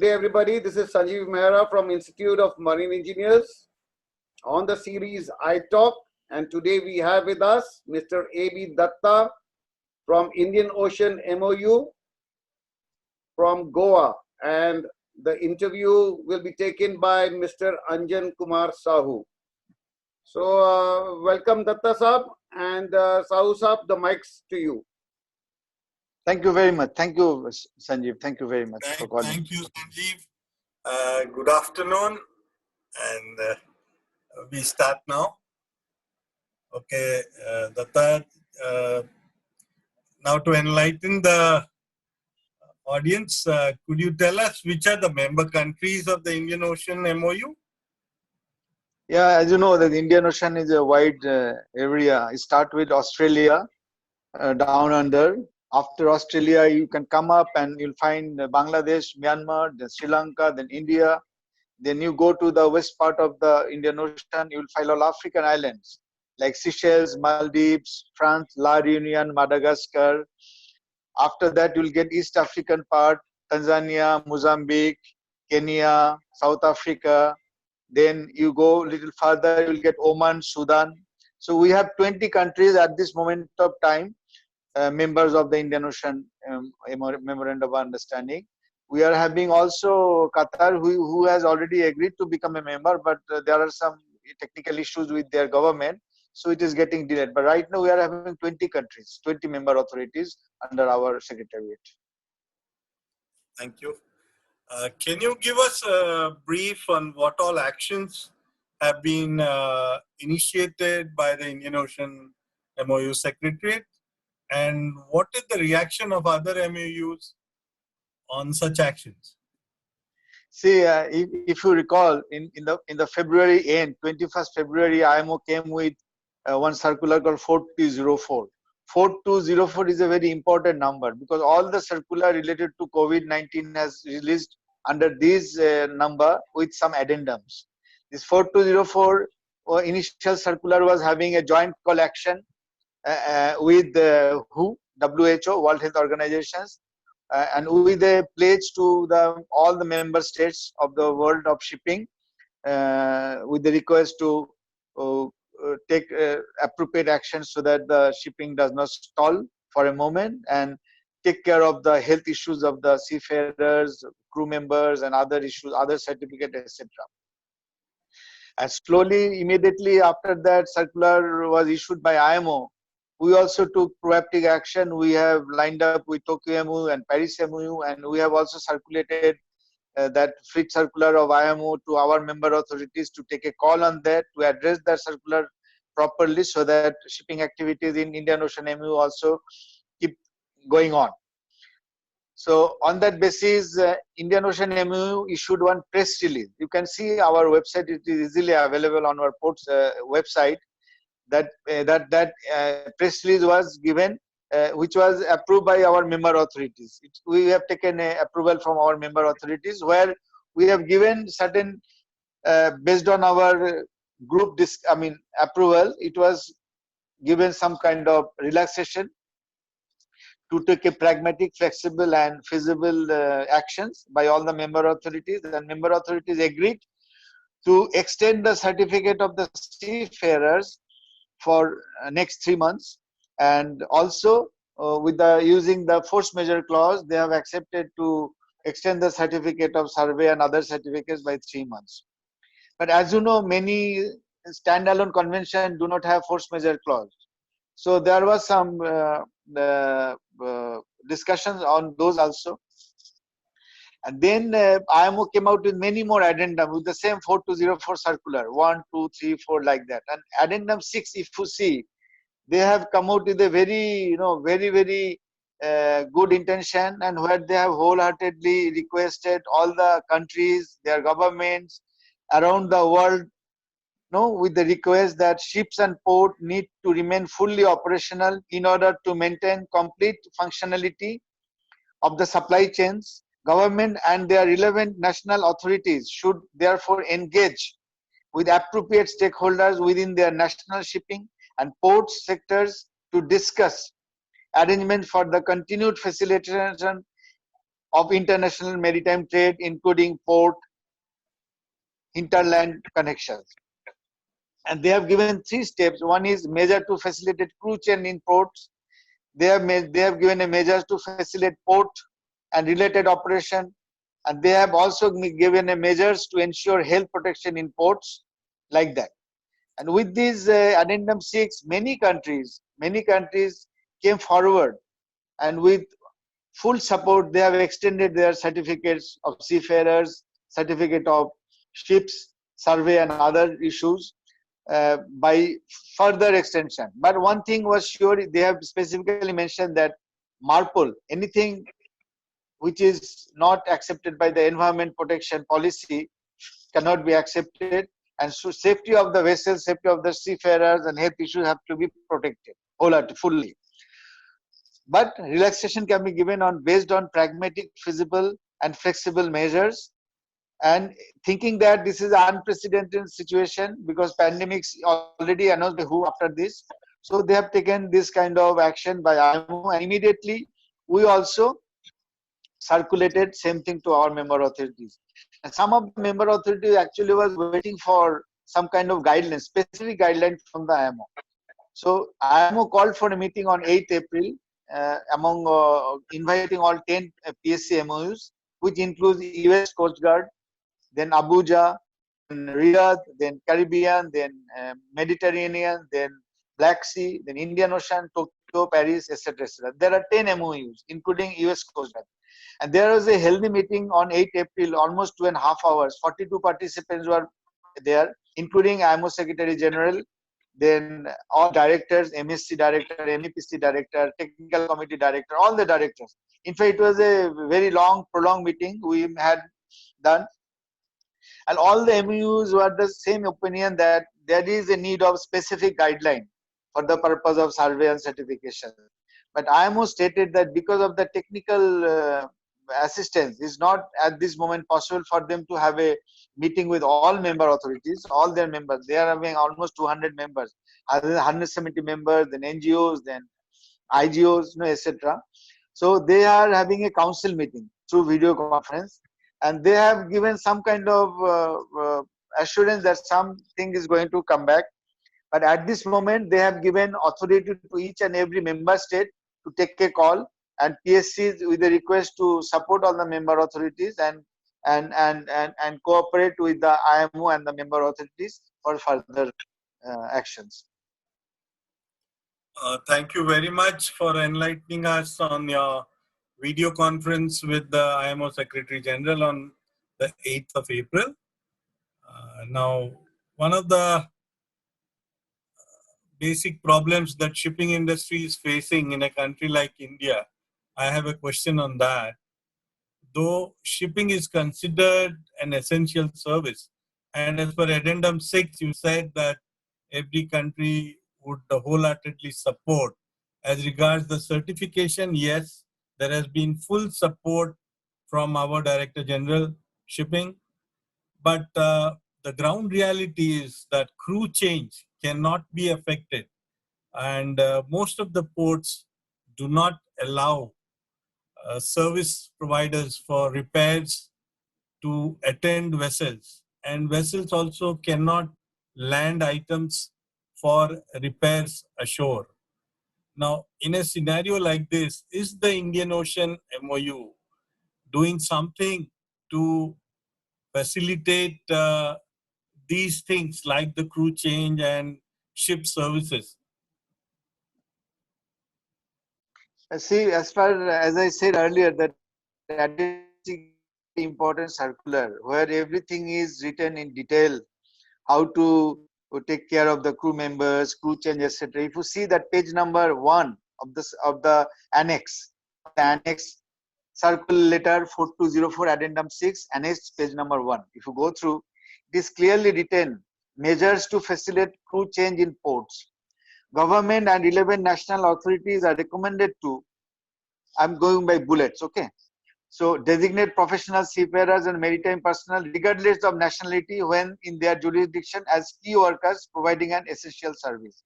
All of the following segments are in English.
day, everybody. This is Sanjeev Mehra from Institute of Marine Engineers on the series iTalk. And today we have with us Mr. A.B. Dutta from Indian Ocean MOU from Goa. And the interview will be taken by Mr. Anjan Kumar Sahu. So, welcome Dutta Saab and Sahu Saab, the mic's to you. Thank you very much. Thank you, Sanjeev. Thank you very much for calling. Thank you, Sanjeev. Good afternoon, and we start now. Okay, Dutta, now to enlighten the audience, could you tell us which are the member countries of the Indian Ocean MOU? Yeah, as you know, the Indian Ocean is a wide area. You start with Australia, down under. After Australia, you can come up and you'll find Bangladesh, Myanmar, then Sri Lanka, then India. Then you go to the west part of the Indian Ocean, you'll find all African islands like Seychelles, Maldives, France, La Reunion, Madagascar. After that, you'll get East African part, Tanzania, Mozambique, Kenya, South Africa. Then you go a little further, you'll get Oman, Sudan. So we have 20 countries at this moment of time. Members of the Indian Ocean Memorandum of Understanding. We are having also Qatar, who has already agreed to become a member, but there are some technical issues with their government, so it is getting delayed. But right now we are having 20 countries, 20 member authorities under our secretariat. Thank you. Can you give us a brief on what all actions have been initiated by the Indian Ocean MOU Secretariat? And what is the reaction of other MOUs on such actions? See, if you recall, in the February end, 21st February, IMO came with one circular called 4204. 4204 is a very important number because all the circular related to COVID-19 has released under this number with some addendums. This 4204 initial circular was having a joint call action with WHO, World Health Organizations, and with a pledge to all the member states of the world of shipping, with the request to take appropriate actions so that the shipping does not stall for a moment and take care of the health issues of the seafarers, crew members, and other issues, other certificates, etc. And slowly, immediately after that circular was issued by IMO, we also took proactive action. We have lined up with Tokyo MOU and Paris MOU, and we have also circulated that fleet circular of IMO to our member authorities to take a call on that, to address that circular properly so that shipping activities in Indian Ocean MOU also keep going on. So on that basis, Indian Ocean MOU issued one press release. You can see our website, it is easily available on our port's website. That press release was given, which was approved by our member authorities. We have taken approval from our member authorities, where we have given certain, based on our group approval, it was given some kind of relaxation to take a pragmatic, flexible, and feasible actions by all the member authorities. And member authorities agreed to extend the certificate of the seafarers for next 3 months, and also with using the force majeure clause, they have accepted to extend the certificate of survey and other certificates by 3 months. But as you know, many standalone conventions do not have force majeure clause, so there was some discussions on those also. And then IMO came out with many more addendum with the same 4204 circular, 1, 2, 3, 4, like that. And addendum 6, if you see, they have come out with a very, very good intention, and where they have wholeheartedly requested all the countries, their governments around the world, with the request that ships and port need to remain fully operational in order to maintain complete functionality of the supply chains. Government and their relevant national authorities should therefore engage with appropriate stakeholders within their national shipping and port sectors to discuss arrangements for the continued facilitation of international maritime trade, including port, hinterland connections. And they have given 3 steps. One is measure to facilitate crew change in ports. They have given a measure to facilitate port and related operation. And they have also given a measures to ensure health protection in ports, like that. And with this addendum 6, many countries came forward, and with full support, they have extended their certificates of seafarers, certificate of ships, survey and other issues by further extension. But one thing was sure, they have specifically mentioned that MARPOL, anything which is not accepted by the environment protection policy cannot be accepted, and so safety of the vessel, safety of the seafarers and health issues have to be protected fully. But relaxation can be given based on pragmatic, feasible and flexible measures, and thinking that this is an unprecedented situation because pandemics already announced by WHO after this. So they have taken this kind of action by IMO, and immediately we also circulated same thing to our member authorities. And some of the member authorities actually was waiting for some kind of guidelines, specific guidelines from the IMO. So IMO called for a meeting on 8th April inviting all 10 PSC MOUs, which includes US Coast Guard, then Abuja, then Riyadh, then Caribbean, then Mediterranean, then Black Sea, then Indian Ocean, Tokyo, Paris, etc. etc. There are 10 MOUs, including US Coast Guard. And there was a healthy meeting on 8th April, almost 2.5 hours. 42 participants were there, including IMO Secretary General, then all directors, MSC director, MEPC director, technical committee director, all the directors. In fact, it was a very long, prolonged meeting we had done. And all the MOUs were the same opinion that there is a need of specific guideline for the purpose of survey and certification. But IMO stated that because of the technical assistance, is not at this moment possible for them to have a meeting with all member authorities, all their members. They are having almost 200 members, 170 members, then NGOs, then IGOs, etc. So they are having a council meeting through video conference, and they have given some kind of assurance that something is going to come back. But at this moment, they have given authority to each and every member state to take a call, and PSCs with a request to support all the member authorities and cooperate with the IMO and the member authorities for further actions. Thank you very much for enlightening us on your video conference with the IMO Secretary General on the 8th of April. Now, one of the basic problems that shipping industry is facing in a country like India, I have a question on that. Though shipping is considered an essential service, and as per Addendum 6, you said that every country would wholeheartedly support. As regards the certification, yes, there has been full support from our Director General Shipping, but the ground reality is that crew change cannot be affected, and most of the ports do not allow service providers for repairs to attend vessels, and vessels also cannot land items for repairs ashore. Now, in a scenario like this, is the Indian Ocean MOU doing something to facilitate these things like the crew change and ship services? See, as I said earlier, that important circular where everything is written in detail, how to take care of the crew members, crew change, etc. If you see that page number 1 of the annex, circular letter 4204 addendum 6, annex page number 1. If you go through, it is clearly written measures to facilitate crew change in ports. Government and relevant national authorities are recommended to, I'm going by bullets, okay? So designate professional seafarers and maritime personnel regardless of nationality when in their jurisdiction as key workers providing an essential service.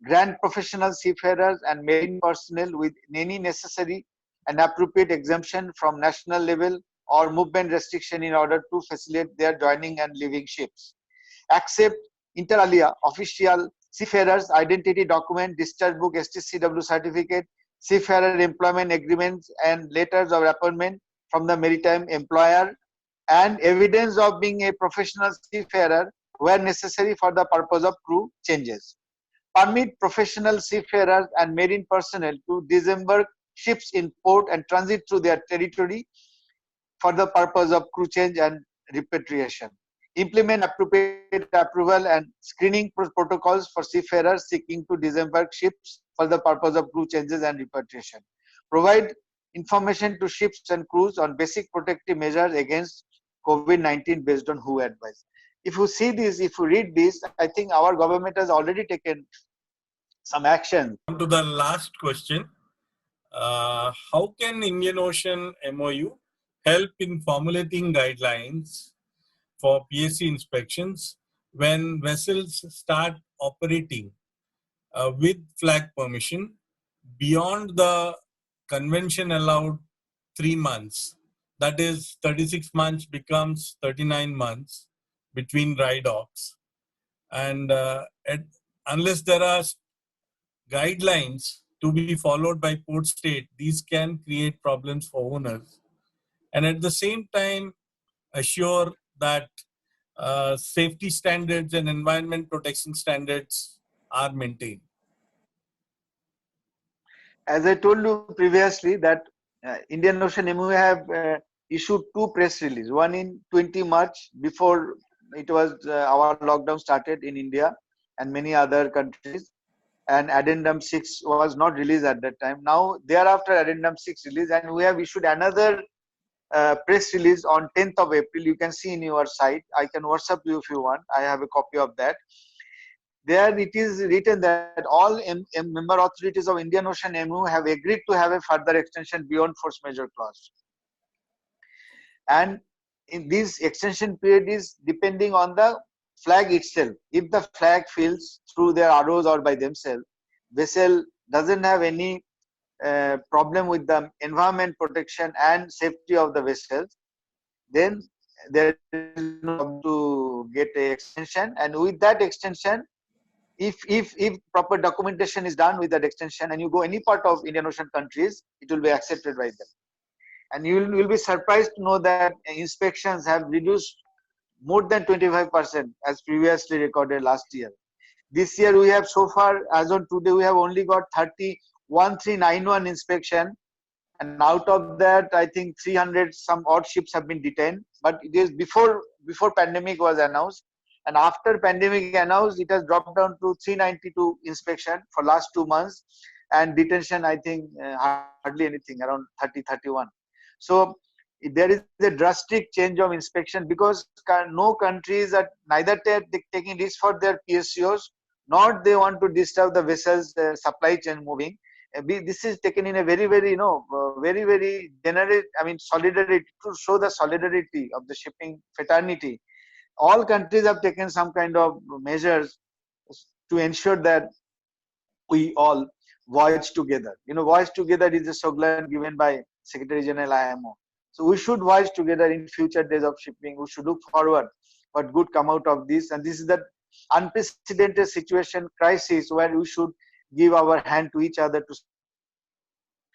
Grant professional seafarers and marine personnel with any necessary an appropriate exemption from national level or movement restriction in order to facilitate their joining and leaving ships. Accept inter alia official seafarers identity document, discharge book, STCW certificate, seafarer employment agreements and letters of appointment from the maritime employer, and evidence of being a professional seafarer where necessary for the purpose of crew changes. Permit professional seafarers and marine personnel to disembark ships in port and transit through their territory for the purpose of crew change and repatriation. Implement appropriate approval and screening protocols for seafarers seeking to disembark ships for the purpose of crew changes and repatriation. Provide information to ships and crews on basic protective measures against COVID-19 based on WHO advice. If you see this, if you read this, I think our government has already taken some action. To the last question, how can Indian Ocean MOU help in formulating guidelines for PSC inspections when vessels start operating with flag permission beyond the convention allowed 3 months? That is, 36 months becomes 39 months between dry docks. And unless there are guidelines to be followed by port state, these can create problems for owners. And at the same time, assure that safety standards and environment protection standards are maintained. As I told you previously that Indian Ocean MOU have issued 2 press releases, one in 20 March before it was our lockdown started in India and many other countries, and addendum 6 was not released at that time. Now thereafter addendum 6 release, and we have issued another press release on 10th of April. You can see in your site. I can WhatsApp you if you want. I have a copy of that. There it is written that all member authorities of Indian Ocean MOU have agreed to have a further extension beyond force majeure clause. And in this extension period is depending on the flag itself. If the flag fills through their ROs or by themselves, vessel doesn't have any problem with the environment protection and safety of the vessels, then there is no to get an extension. And with that extension, if proper documentation is done with that extension and you go any part of Indian Ocean countries, it will be accepted by them. And you will be surprised to know that inspections have reduced more than 25% as previously recorded last year. This year we have so far, as on today, we have only got 1391 inspection, and out of that I think 300 some odd ships have been detained. But it is before pandemic was announced, and after pandemic announced it has dropped down to 392 inspection for last 2 months, and detention I think hardly anything, around 30-31. So there is a drastic change of inspection because no countries are neither taking risks for their PSCOs, nor they want to disturb the vessels supply chain moving. This is taken in a very very generate, I mean solidarity, to show the solidarity of the shipping fraternity. All countries have taken some kind of measures to ensure that we all voyage together. Voyage together is a slogan given by Secretary General IMO. So we should voyage together in future days of shipping. We should look forward what good come out of this. And this is the unprecedented situation, crisis, where we should give our hand to each other.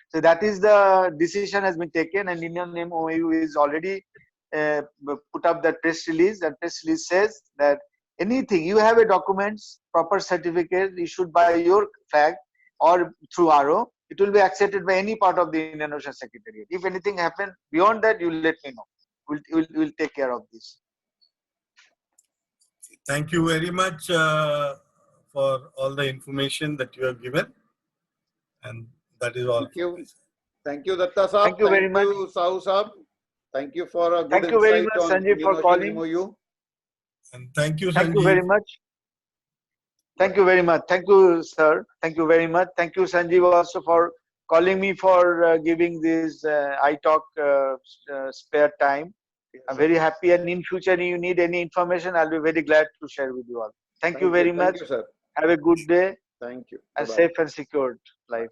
So that is the decision has been taken, and Indian MOU is already put up that press release. That press release says that anything, you have a documents, proper certificate issued by your flag or through RO, it will be accepted by any part of the Indian Ocean Secretariat. If anything happens beyond that, you will let me know. We'll take care of this. Thank you very much for all the information that you have given. And that is all. Thank you. Thank you, Dutta Saab. Thank you very much. Thank you, Sahu Saab. Thank you for a good Thank you very insight much, on Sanjeev, for Indian calling. Ocean MOU. And thank you, Sanjeev. Thank you very much. Thank you very much. Thank you, sir. Thank you very much. Thank you, Sanjeev, also for calling me for giving this iTalk spare time. I'm very happy, and in future, if you need any information, I'll be very glad to share with you all. Thank you very much. Thank you, sir. Have a good day. Thank you. And Bye-bye. safe and secured life.